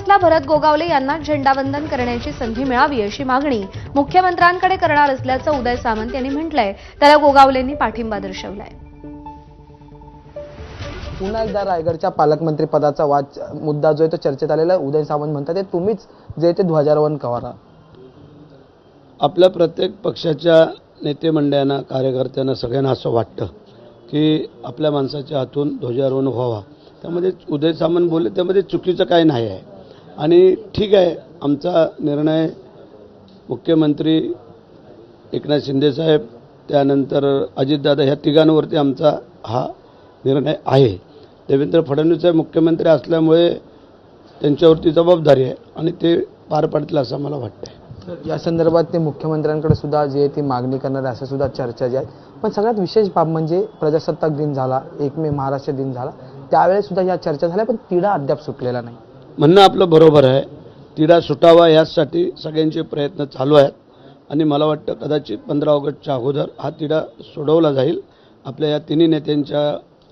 भाजपतला भरत गोगावले यांना झेंडावंदन करण्याची संधी मिळावी अशी मागणी मुख्यमंत्र्यांकडे करणार असल्याचं उदय सामंत यांनी म्हटलंय। त्याला गोगावलेंनी पाठिंबा दर्शवलाय। पुन्हा एकदा रायगडच्या पालकमंत्री पदाचा मुद्दा जो आहे तो चर्चेत आलेला आहे। उदय सामंत म्हणतात ते तुम्हीच जे ते ध्वजारोहण करा। आपल्या प्रत्येक पक्षाच्या नेते मंडळांना, कार्यकर्त्यांना, सगळ्यांना असं वाटतं की आपल्या माणसाच्या हातून ध्वजारोहण व्हावा। त्यामध्ये उदय सामंत बोलले त्यामध्ये चुकीचं काही नाही आहे आणि ठीक आहे, आमचा निर्णय मुख्यमंत्री एकनाथ शिंदे साहेब त्यानंतर अजितदादा ह्या तिघांवरती आमचा हा निर्णय आहे। देवेंद्र फडणवीस साहेब मुख्यमंत्री असल्यामुळे त्यांच्यावरती जबाबदारी आहे आणि ते पार पाडतील असं मला वाटतं। या संदर्भात ते मुख्यमंत्र्यांकडे सुद्धा जे ती मागणी करणार असं सुद्धा चर्चा जी आहे। पण सगळ्यात विशेष बाब म्हणजे प्रजासत्ताक दिन झाला, 1 मे महाराष्ट्र दिन झाला, त्यावेळेस सुद्धा या चर्चा झाल्या पण तिढा अद्याप सुटलेला नाही। म्हणणं आपलं बरोबर आहे, तिढा सुटावा यासाठी सगळ्यांचे प्रयत्न चालू आहेत आणि मला वाटतं कदाचित 15 ऑगस्टच्या अगोदर हा तिढा सोडवला जाईल आपल्या या तिन्ही नेत्यांच्या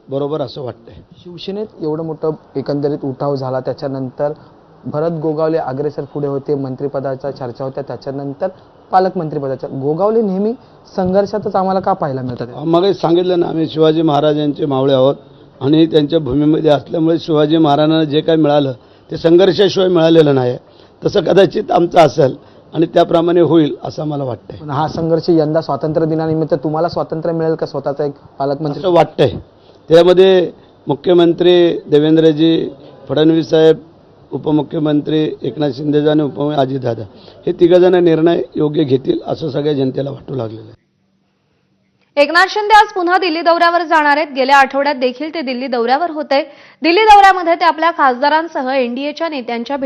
बरोबर असं वाटतंय। शिवसेनेत एवढं मोठं एकंदरीत उठाव झाला, त्याच्यानंतर भरत गोगावले अग्रेसर पुढे होते, मंत्रिपदाच्या चर्चा होत्या, त्याच्यानंतर पालकमंत्रीपदाच्या। गोगावले नेहमी संघर्षातच आम्हाला का पाहायला मिळतात? मग सांगितलं ना, आम्ही शिवाजी महाराजांचे मावळे आहोत आणि त्यांच्या भूमीमध्ये असल्यामुळे शिवाजी महाराजांना जे काही मिळालं ते संघर्षाशिवाय मिळालेलं नाही। तसं कदाचित आमचं असेल आणि त्याप्रमाणे होईल असं मला वाटतंय। पण हा संघर्ष यंदा स्वातंत्र्य दिनानिमित्त तुम्हाला स्वातंत्र्य मिळेल का स्वतःचा एक पालकमंत्री? असं वाटतंय। त्यामध्ये मुख्यमंत्री देवेंद्रजी फडणवीस साहेब, उपमुख्यमंत्री एकनाथ शिंदे आणि उपमुख्यमंत्री अजितदादा हे तिघजण निर्णय योग्य घेतील असं सगळ्या जनतेला वाटू लागलेलं आहे। एकनाथ शिंदे आज पुन्हा दिल्ली दौऱ्यावर जाणार आहेत। गेल्या आठवड्यात देखील ते दिल्ली दौऱ्यावर होते। दिल्ली दौऱ्यामध्ये ते आपल्या खासदारांसह एनडीएच्या नेत्यांच्या